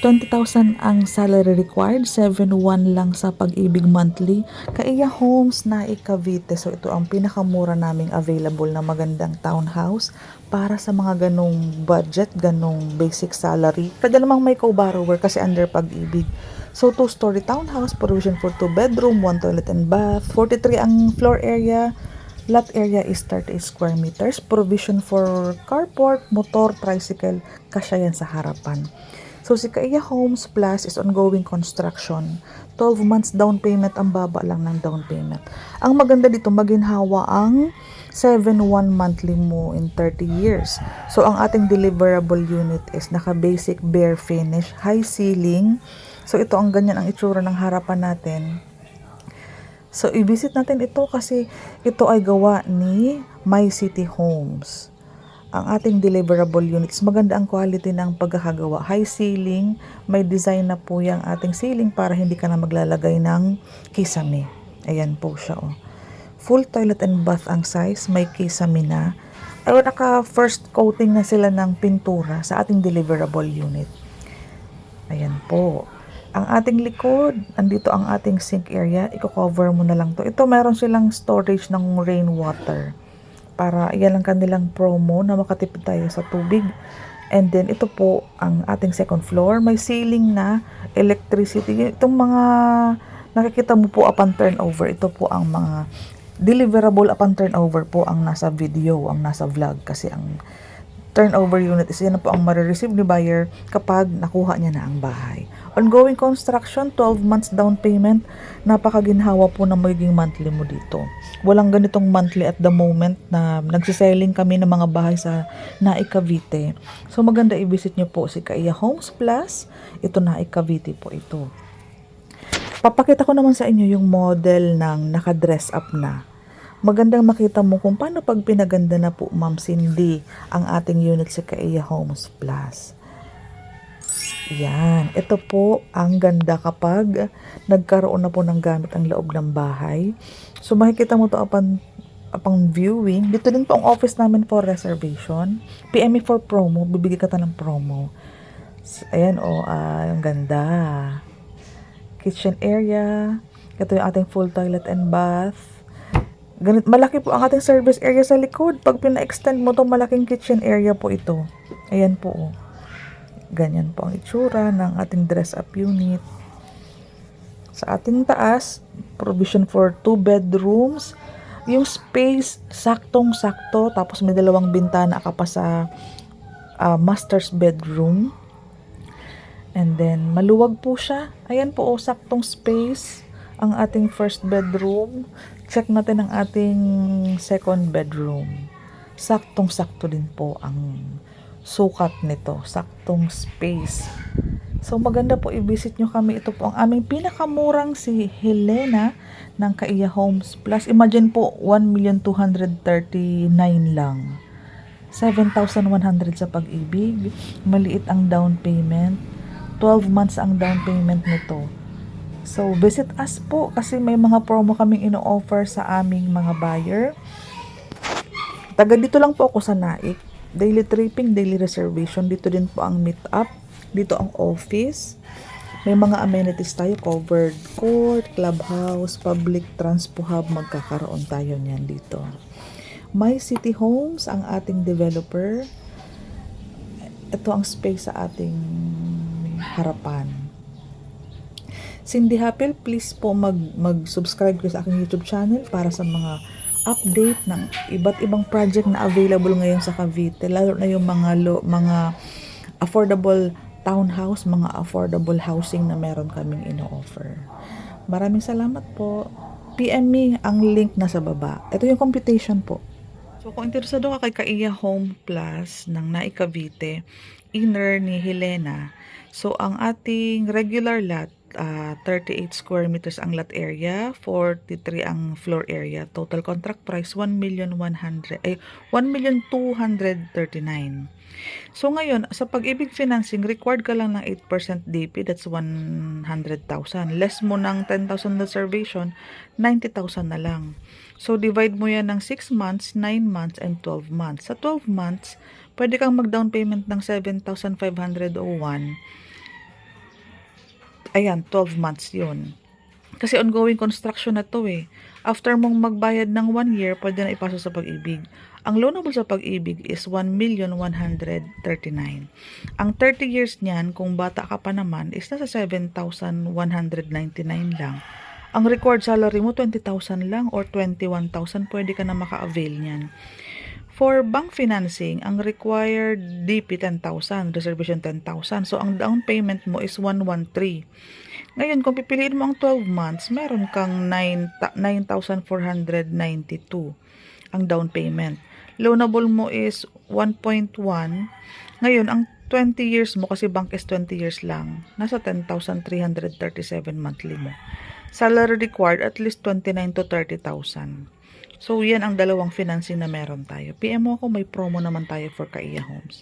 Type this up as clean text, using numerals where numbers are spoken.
20,000 ang salary required, 7,1 lang sa Pag-ibig monthly. Kaiya Homes na Cavite. So ito ang pinakamura naming available na magandang townhouse para sa mga ganong budget, ganong basic salary. Pwede namang may co-borrower kasi under Pag-ibig. So 2-story townhouse, provision for 2 bedroom, 1 toilet and bath, 43 ang floor area. Lot area is 38 square meters. Provision for carport, motor, tricycle. Kasya yan sa harapan. So, si Kaiya Homes Plus is ongoing construction. 12 months down payment, ang baba lang ng down payment. Ang maganda dito, maginhawa ang 7,1 monthly mo in 30 years. So, ang ating deliverable unit is naka-basic bare finish, high ceiling. So, ito ang ganyan ang itsura ng harapan natin. So, i-visit natin ito kasi ito ay gawa ni My City Homes. Ang ating deliverable units, maganda ang quality ng pagkakagawa. High ceiling, may design na po yung ating ceiling para hindi ka na maglalagay ng kisame. Ayan po siya, oh. Full toilet and bath ang size, may kisame na. Ay, naka first coating na sila ng pintura sa ating deliverable unit. Ayan po. Ang ating likod, andito ang ating sink area. Iko-cover mo na lang to. Ito, meron silang storage ng rainwater. Para iyan ang kanilang promo na makatipid tayo sa tubig. And then, ito po ang ating second floor. May ceiling na, electricity. Itong mga nakikita mo po upon turnover, ito po ang mga deliverable upon turnover po ang nasa video, ang nasa vlog. Kasi ang turnover unit is yan po ang marireceive ni buyer kapag nakuha niya na ang bahay. Ongoing construction, 12 months down payment. Napakaginhawa po na magiging monthly mo dito. Walang ganitong monthly at the moment na nagsiselling kami ng mga bahay sa Naik Cavite. So maganda i-visit nyo po si Kaiya Homes Plus. Ito Naik Cavite po ito. Papakita ko naman sa inyo yung model ng naka-dress up na. Magandang makita mo kung paano pag pinaganda na po, Ma'am Cindy, ang ating unit sa Kaiya Homes Plus. Yan. Ito po ang ganda kapag nagkaroon na po ng gamit ang loob ng bahay. So, makikita mo to upon viewing. Dito din po ang office namin for reservation. PME for promo. Bibigyan ka ng promo. Ayan, ang ganda. Kitchen area. Ito yung ating full toilet and bath. Malaki po ang ating service area sa likod. Pag pina-extend mo to, malaking kitchen area po ito. Ayan po, oh. Ganyan po ang itsura ng ating dress-up unit. Sa ating taas, provision for 2 bedrooms. Yung space, saktong-sakto. Tapos may 2 bintana ka pa sa master's bedroom. And then, maluwag po siya. Ayan po, saktong space. Ang ating first bedroom. Check natin ang ating second bedroom. Saktong-sakto din po ang sukat nito, saktong space. So maganda po i-visit nyo kami. Ito po ang aming pinakamurang si Helena ng Kaiya Homes Plus. Imagine po 1,239,000 lang. 7,100 sa Pag-ibig. Maliit ang down payment. 12 months ang down payment nito. So visit us po kasi may mga promo kaming ino-offer sa aming mga buyer. Taga dito lang po ako sa Naik. Daily tripping, daily reservation. Dito din po ang meet up. Dito ang office. May mga amenities tayo. Covered court, clubhouse, public transpo hub. Magkakaroon tayo niyan dito. My City Homes, ang ating developer. Ito ang space sa ating harapan. Cindy Hapel, please po mag-subscribe kayo sa aking YouTube channel para sa mga update ng iba't ibang project na available ngayon sa Cavite, lalo na yung mga affordable townhouse, mga affordable housing na meron kaming ino-offer. Maraming salamat po. PM me ang link na sa baba. Ito yung computation po. So kung interesado ka kay Kaiya Home Plus ng Naik Cavite, inner ni Helena. So ang ating regular lot, 38 square meters ang lot area, 43 ang floor area. Total contract price 1,239,000. So ngayon, sa Pag-ibig financing, required ka lang ng 8% DP, that's 100,000. Less mo ng 10,000 reservation, 90,000 na lang. So divide mo yan ng 6 months, 9 months, and 12 months. Sa 12 months, pwede kang mag-down payment ng 7,501. Ayan, 12 months yun. Kasi ongoing construction na to eh. After mong magbayad ng 1 year, pwede na ipasok sa pag-ibig. Ang loanable sa pag-ibig is 1,139,000. Ang 30 years niyan, kung bata ka pa naman, is nasa 7,199 lang. Ang required salary mo, 20,000 lang or 21,000, pwede ka na maka-avail niyan. For bank financing, ang required DP 10,000, reservation 10,000. So, ang down payment mo is 113. Ngayon, kung pipiliin mo ang 12 months, meron kang 9,492 ang down payment. Loanable mo is 1.1. Ngayon, ang 20 years mo, kasi bank is 20 years lang, nasa 10,337 monthly mo. Salary required at least 29 to 30,000. So, yan ang dalawang financing na meron tayo. PM mo ako, may promo naman tayo for Kaiya Homes.